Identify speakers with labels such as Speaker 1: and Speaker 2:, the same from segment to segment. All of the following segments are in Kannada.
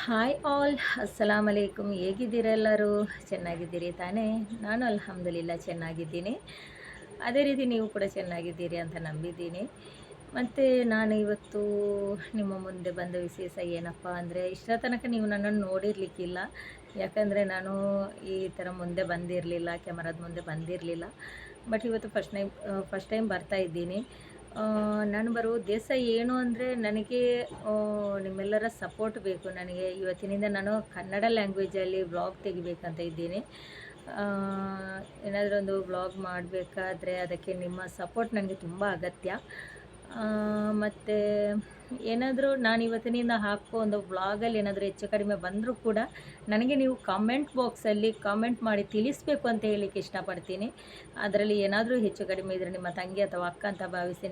Speaker 1: Hi all, ಅಸ್ಸಲಾಮ್ ಅಲೈಕುಮ್. ಹೇಗಿದ್ದೀರ ಎಲ್ಲರೂ? ಚೆನ್ನಾಗಿದ್ದೀರಿ ತಾನೇ? ನಾನು ಅಲ್ಹಮ್ದುಲಿಲ್ಲ ಚೆನ್ನಾಗಿದ್ದೀನಿ. ಅದೇ ರೀತಿ ನೀವು ಕೂಡ ಚೆನ್ನಾಗಿದ್ದೀರಿ ಅಂತ ನಂಬಿದ್ದೀನಿ. ಮತ್ತು ನಾನು ಇವತ್ತು ನಿಮ್ಮ ಮುಂದೆ ಬಂದ ವಿಶೇಷ ಏನಪ್ಪ ಅಂದರೆ, ಇಷ್ಟರ ತನಕ ನೀವು ನನ್ನನ್ನು ನೋಡಿರಲಿಕ್ಕಿಲ್ಲ. ಯಾಕಂದರೆ ನಾನು ಈ ಥರ ಮುಂದೆ ಬಂದಿರಲಿಲ್ಲ, ಕ್ಯಾಮರಾದ ಮುಂದೆ ಬಂದಿರಲಿಲ್ಲ. ಬಟ್ ಇವತ್ತು ಫಸ್ಟ್ ಟೈಮ್ ಬರ್ತಾ ಇದ್ದೀನಿ. ನಾನು ಬರೋ ಉದ್ದೇಶ ಏನು ಅಂದರೆ, ನನಗೆ ನಿಮ್ಮೆಲ್ಲರ ಸಪೋರ್ಟ್ ಬೇಕು. ನನಗೆ ಇವತ್ತಿನಿಂದ ನಾನು ಕನ್ನಡ ಲ್ಯಾಂಗ್ವೇಜಲ್ಲಿ ವ್ಲಾಗ್ ತೆಗಿಬೇಕಂತ ಇದ್ದೀನಿ. ಏನಾದರೂ ಒಂದು ವ್ಲಾಗ್ ಮಾಡಬೇಕಾದ್ರೆ ಅದಕ್ಕೆ ನಿಮ್ಮ ಸಪೋರ್ಟ್ ನನಗೆ ತುಂಬ ಅಗತ್ಯ. ಮತ್ತು ಏನಾದರೂ ನಾನು ಇವತ್ತಿನಿಂದ ಹಾಕೋ ಒಂದು ವ್ಲಾಗಲ್ಲಿ ಏನಾದರೂ ಹೆಚ್ಚು ಕಡಿಮೆ ಬಂದರೂ ಕೂಡ ನನಗೆ ನೀವು ಕಾಮೆಂಟ್ ಬಾಕ್ಸಲ್ಲಿ ಕಾಮೆಂಟ್ ಮಾಡಿ ತಿಳಿಸ್ಬೇಕು ಅಂತ ಹೇಳಲಿಕ್ಕೆ ಇಷ್ಟಪಡ್ತೀನಿ. ಅದರಲ್ಲಿ ಏನಾದರೂ ಹೆಚ್ಚು ಕಡಿಮೆ ಇದ್ದರೆ ನಿಮ್ಮ ತಂಗಿ ಅಥವಾ ಅಕ್ಕ ಅಂತ ಭಾವಿಸಿ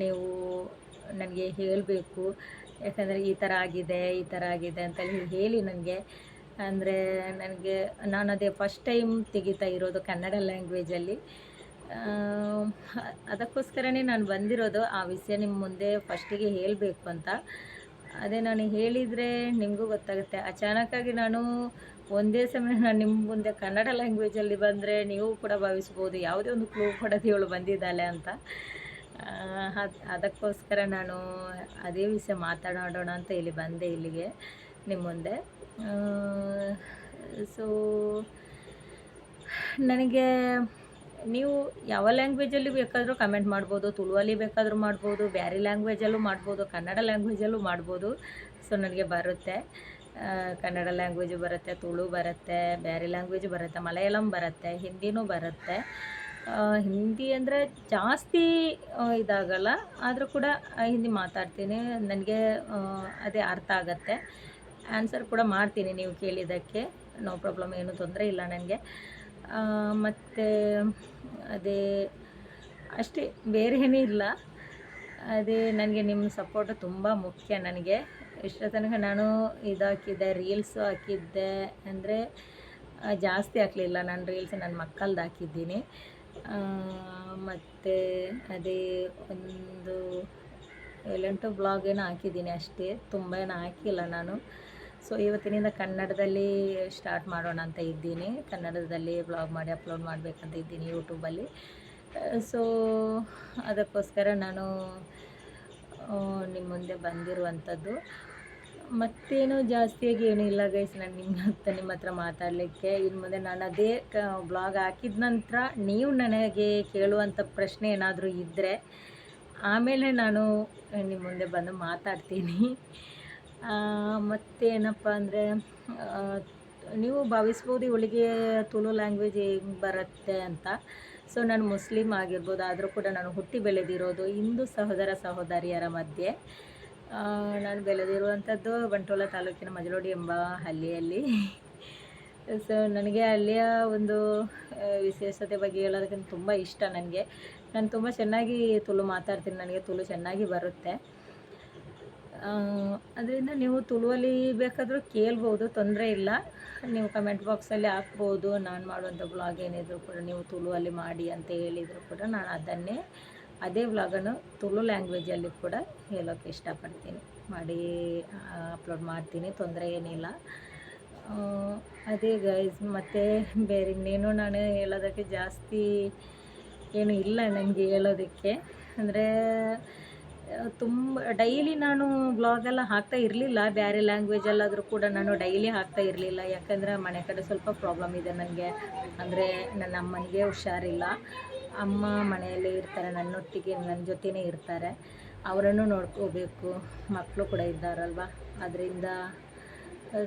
Speaker 1: ನೀವು ನನಗೆ ಹೇಳಬೇಕು. ಯಾಕಂದರೆ ಈ ಥರ ಆಗಿದೆ ಅಂತ ಹೇಳಿ ನನಗೆ. ಅಂದರೆ ನಾನು ಅದೇ ಫಸ್ಟ್ ಟೈಮ್ ತೆಗಿತಾ ಇರೋದು ಕನ್ನಡ ಲ್ಯಾಂಗ್ವೇಜಲ್ಲಿ. ಅದಕ್ಕೋಸ್ಕರನೇ ನಾನು ಬಂದಿರೋದು. ಆ ವಿಷಯ ನಿಮ್ಮ ಮುಂದೆ ಫಸ್ಟಿಗೆ ಹೇಳಬೇಕು ಅಂತ. ಅದೇ ನಾನು ಹೇಳಿದರೆ ನಿಮಗೂ ಗೊತ್ತಾಗುತ್ತೆ. ಅಚಾನಕ್ಕಾಗಿ ನಾನು ಒಂದೇ ಸಮಯ ನಾನು ನಿಮ್ಮ ಮುಂದೆ ಕನ್ನಡ ಲ್ಯಾಂಗ್ವೇಜಲ್ಲಿ ಬಂದರೆ ನೀವು ಕೂಡ ಭಾವಿಸ್ಬೋದು ಯಾವುದೇ ಒಂದು ಕ್ಲೂ ಕೊಡೋದು ಇವಳು ಬಂದಿದ್ದಾಳೆ ಅಂತ. ಅದಕ್ಕೋಸ್ಕರ ನಾನು ಅದೇ ವಿಷಯ ಮಾತನಾಡೋಣ ಅಂತ ಇಲ್ಲಿ ಬಂದೆ ಇಲ್ಲಿಗೆ ನಿಮ್ಮ ಮುಂದೆ. ಸೊ ನನಗೆ ನೀವು ಯಾವ ಲ್ಯಾಂಗ್ವೇಜಲ್ಲಿ ಬೇಕಾದರೂ ಕಮೆಂಟ್ ಮಾಡ್ಬೋದು. ತುಳುವಲ್ಲಿ ಬೇಕಾದರೂ ಮಾಡ್ಬೋದು, ಬೇರೆ ಲ್ಯಾಂಗ್ವೇಜಲ್ಲೂ ಮಾಡ್ಬೋದು, ಕನ್ನಡ ಲ್ಯಾಂಗ್ವೇಜಲ್ಲೂ ಮಾಡ್ಬೋದು. ಸೊ ನನಗೆ ಬರುತ್ತೆ, ಕನ್ನಡ ಲ್ಯಾಂಗ್ವೇಜು ಬರುತ್ತೆ, ತುಳು ಬರುತ್ತೆ, ಬೇರೆ ಲ್ಯಾಂಗ್ವೇಜು ಬರುತ್ತೆ, ಮಲಯಾಳಂ ಬರುತ್ತೆ, ಹಿಂದಿನೂ ಬರುತ್ತೆ. ಹಿಂದಿ ಅಂದರೆ ಜಾಸ್ತಿ ಇದಾಗಲ್ಲ, ಆದರೂ ಕೂಡ ಹಿಂದಿ ಮಾತಾಡ್ತೀನಿ. ನನಗೆ ಅದೇ ಅರ್ಥ ಆಗತ್ತೆ. ಆನ್ಸರ್ ಕೂಡ ಮಾಡ್ತೀನಿ ನೀವು ಕೇಳಿದ್ದಕ್ಕೆ. ನೋ ಪ್ರಾಬ್ಲಮ್, ಏನೂ ತೊಂದರೆ ಇಲ್ಲ ನನಗೆ. ಮತ್ತು ಅದೇ ಅಷ್ಟೇ, ಬೇರೆ ಏನೂ ಇಲ್ಲ. ಅದೇ ನನಗೆ ನಿಮ್ಮ ಸಪೋರ್ಟು ತುಂಬ ಮುಖ್ಯ ನನಗೆ. ಇಷ್ಟರ ತನಕ ನಾನು ಹಾಕಿದ್ದೆ, ರೀಲ್ಸು ಹಾಕಿದ್ದೆ ಅಂದರೆ ಜಾಸ್ತಿ ಹಾಕಲಿಲ್ಲ. ನಾನು ರೀಲ್ಸ್ ನನ್ನ ಮಕ್ಕಳದ್ದು ಹಾಕಿದ್ದೀನಿ. ಮತ್ತು ಅದೇ ಒಂದು 7-8 ಬ್ಲಾಗ್ ಏನೋ ಹಾಕಿದ್ದೀನಿ ಅಷ್ಟೇ, ತುಂಬ ಏನೋ ಹಾಕಿಲ್ಲ ನಾನು. ಸೊ ಇವತ್ತಿನಿಂದ ಕನ್ನಡದಲ್ಲಿ ಸ್ಟಾರ್ಟ್ ಮಾಡೋಣ ಅಂತ ಇದ್ದೀನಿ. ಕನ್ನಡದಲ್ಲಿ ಬ್ಲಾಗ್ ಮಾಡಿ ಅಪ್ಲೋಡ್ ಮಾಡಬೇಕಂತ ಇದ್ದೀನಿ ಯೂಟ್ಯೂಬಲ್ಲಿ. ಸೊ ಅದಕ್ಕೋಸ್ಕರ ನಾನು ನಿಮ್ಮ ಮುಂದೆ ಬಂದಿರುವಂಥದ್ದು. ಮತ್ತೇನು ಜಾಸ್ತಿಯಾಗಿ ಏನೂ ಇಲ್ಲ ಗೈಸ್. ನಾನು ನಿಮ್ಮ ಹತ್ರ ಮಾತಾಡಲಿಕ್ಕೆ ಇನ್ನು ಮುಂದೆ ನಾನು ಅದೇ ಬ್ಲಾಗ್ ಹಾಕಿದ ನಂತರ ನೀವು ನನಗೆ ಕೇಳುವಂಥ ಪ್ರಶ್ನೆ ಏನಾದರೂ ಇದ್ದರೆ ಆಮೇಲೆ ನಾನು ನಿಮ್ಮ ಮುಂದೆ ಬಂದು ಮಾತಾಡ್ತೀನಿ. ಮತ್ತೇನಪ್ಪ ಅಂದರೆ, ನೀವು ಭಾವಿಸ್ಬೋದು ಇವಳಿಗೆ ತುಳು ಲ್ಯಾಂಗ್ವೇಜ್ ಹೆಂಗೆ ಬರುತ್ತೆ ಅಂತ. ಸೊ ನಾನು ಮುಸ್ಲಿಮ್ ಆಗಿರ್ಬೋದು, ಆದರೂ ಕೂಡ ನಾನು ಹುಟ್ಟಿ ಬೆಳೆದಿರೋದು ಹಿಂದೂ ಸಹೋದರ ಸಹೋದರಿಯರ ಮಧ್ಯೆ. ನಾನು ಬೆಳೆದಿರುವಂಥದ್ದು ಬಂಟ್ವಾಳ ತಾಲೂಕಿನ ಮಜಲೋಡಿ ಎಂಬ ಹಳ್ಳಿಯಲ್ಲಿ. ಸೊ ನನಗೆ ಹಳ್ಳಿಯ ಒಂದು ವಿಶೇಷತೆ ಬಗ್ಗೆ ಹೇಳೋದಕ್ಕೆ ತುಂಬ ಇಷ್ಟ ನನಗೆ. ನಾನು ತುಂಬ ಚೆನ್ನಾಗಿ ತುಳು ಮಾತಾಡ್ತೀನಿ, ನನಗೆ ತುಳು ಚೆನ್ನಾಗಿ ಬರುತ್ತೆ. ಅದರಿಂದ ನೀವು ತುಳುವಲ್ಲಿ ಬೇಕಾದರೂ ಕೇಳ್ಬೋದು, ತೊಂದರೆ ಇಲ್ಲ. ನೀವು ಕಮೆಂಟ್ ಬಾಕ್ಸಲ್ಲಿ ಹಾಕ್ಬೋದು. ನಾನು ಮಾಡುವಂಥ ಬ್ಲಾಗ್ ಏನಿದ್ರು ಕೂಡ ನೀವು ತುಳುವಲ್ಲಿ ಮಾಡಿ ಅಂತ ಹೇಳಿದರು ಕೂಡ ನಾನು ಅದೇ ವ್ಲಾಗನ್ನು ತುಳು ಲ್ಯಾಂಗ್ವೇಜಲ್ಲಿ ಕೂಡ ಹೇಳೋಕ್ಕೆ ಇಷ್ಟಪಡ್ತೀನಿ. ಮಾಡಿ ಅಪ್ಲೋಡ್ ಮಾಡ್ತೀನಿ, ತೊಂದರೆ ಏನಿಲ್ಲ. ಅದೇ ಗೈಸ್, ಮತ್ತು ಬೇರೆ ಇನ್ನೇನು ನಾನು ಹೇಳೋದಕ್ಕೆ ಜಾಸ್ತಿ ಏನು ಇಲ್ಲ ನನಗೆ ಹೇಳೋದಕ್ಕೆ. ಅಂದರೆ ತುಂಬ ಡೈಲಿ ನಾನು ಬ್ಲಾಗೆಲ್ಲ ಹಾಕ್ತಾ ಇರಲಿಲ್ಲ. ಬೇರೆ ಲ್ಯಾಂಗ್ವೇಜಲ್ಲಾದರೂ ಕೂಡ ನಾನು ಡೈಲಿ ಹಾಕ್ತಾ ಇರಲಿಲ್ಲ. ಯಾಕಂದರೆ ಮನೆ ಕಡೆ ಸ್ವಲ್ಪ ಪ್ರಾಬ್ಲಮ್ ಇದೆ ನನಗೆ. ಅಂದರೆ ನನ್ನ ಅಮ್ಮನಿಗೆ ಹುಷಾರಿಲ್ಲ. ಅಮ್ಮ ಮನೆಯಲ್ಲೇ ಇರ್ತಾರೆ, ನನ್ನೊಟ್ಟಿಗೆ ನನ್ನ ಜೊತೆಯೇ ಇರ್ತಾರೆ. ಅವರನ್ನು ನೋಡ್ಕೋಬೇಕು, ಮಕ್ಕಳು ಕೂಡ ಇದ್ದಾರಲ್ವ. ಅದರಿಂದ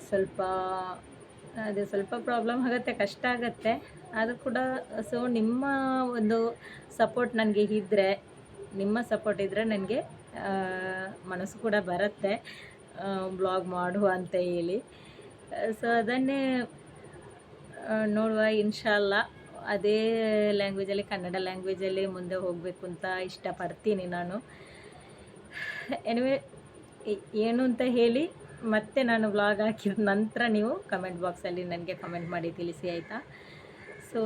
Speaker 1: ಸ್ವಲ್ಪ ಪ್ರಾಬ್ಲಮ್ ಆಗುತ್ತೆ, ಕಷ್ಟ ಆಗುತ್ತೆ. ಅದು ಕೂಡ ಸೊ ನಿಮ್ಮ ಒಂದು ಸಪೋರ್ಟ್ ನನಗೆ ಇದ್ದರೆ, ನಿಮ್ಮ ಸಪೋರ್ಟ್ ಇದ್ದರೆ ನನಗೆ ಮನಸ್ಸು ಕೂಡ ಬರುತ್ತೆ ಬ್ಲಾಗ್ ಮಾಡುವ ಅಂತ ಹೇಳಿ. ಸೊ ಅದನ್ನೇ ನೋಡುವ ಇನ್ಶಾಲ್ಲ. ಅದೇ ಲ್ಯಾಂಗ್ವೇಜಲ್ಲಿ, ಕನ್ನಡ ಲ್ಯಾಂಗ್ವೇಜಲ್ಲಿ ಮುಂದೆ ಹೋಗಬೇಕು ಅಂತ ಇಷ್ಟಪಡ್ತೀನಿ ನಾನು. ಎನಿವೆ, ಏನು ಅಂತ ಹೇಳಿ ಮತ್ತೆ ನಾನು ವ್ಲಾಗ್ ಹಾಕಿದ ನಂತರ ನೀವು ಕಮೆಂಟ್ ಬಾಕ್ಸಲ್ಲಿ ನನಗೆ ಕಮೆಂಟ್ ಮಾಡಿ ತಿಳಿಸಿ, ಆಯಿತಾ? ಸೊ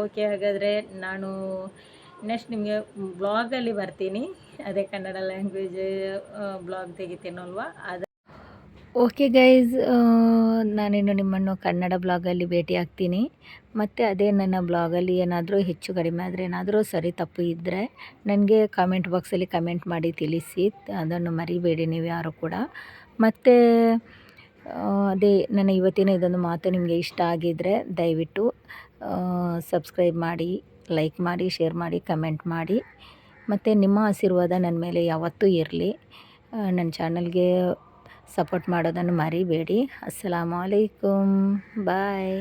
Speaker 1: ಓಕೆ, ಹಾಗಾದರೆ ನಾನು ನೆಕ್ಸ್ಟ್ ನಿಮಗೆ ಬ್ಲಾಗಲ್ಲಿ ಬರ್ತೀನಿ. ಅದೇ ಕನ್ನಡ ಲ್ಯಾಂಗ್ವೇಜ್ ಬ್ಲಾಗ್ ತೆಗಿತೀನಲ್ವ, ಓಕೆ ಗೈಸ್, ನಾನಿನ್ನು ನಿಮ್ಮನ್ನು ಕನ್ನಡ ಬ್ಲಾಗಲ್ಲಿ ಭೇಟಿ ಆಗ್ತೀನಿ. ಮತ್ತು ಅದೇ ನನ್ನ ಬ್ಲಾಗಲ್ಲಿ ಏನಾದರೂ ಹೆಚ್ಚು ಕಡಿಮೆ ಆದರೆ ಏನಾದರೂ ಸರಿ ತಪ್ಪು ಇದ್ದರೆ ನನಗೆ ಕಾಮೆಂಟ್ ಬಾಕ್ಸಲ್ಲಿ ಕಮೆಂಟ್ ಮಾಡಿ ತಿಳಿಸಿ, ಅದನ್ನು ಮರಿಬೇಡಿ ನೀವು ಯಾರು ಕೂಡ. ಮತ್ತು ಅದೇ ನನ್ನ ಇವತ್ತಿನ ಇದೊಂದು ಮಾತು ನಿಮಗೆ ಇಷ್ಟ ಆಗಿದ್ದರೆ ದಯವಿಟ್ಟು ಸಬ್ಸ್ಕ್ರೈಬ್ ಮಾಡಿ, ಲೈಕ್ ಮಾಡಿ, ಶೇರ್ ಮಾಡಿ, ಕಮೆಂಟ್ ಮಾಡಿ. ಮತ್ತು ನಿಮ್ಮ ಆಶೀರ್ವಾದ ನನ್ನ ಮೇಲೆ ಯಾವತ್ತೂ ಇರಲಿ. ನನ್ನ ಚಾನಲ್ಗೆ ಸಪೋರ್ಟ್ ಮಾಡೋದನ್ನು ಮರಿಬೇಡಿ. ಅಸ್ಸಲಾಮು ಅಲೈಕುಮ್, ಬಾಯ್.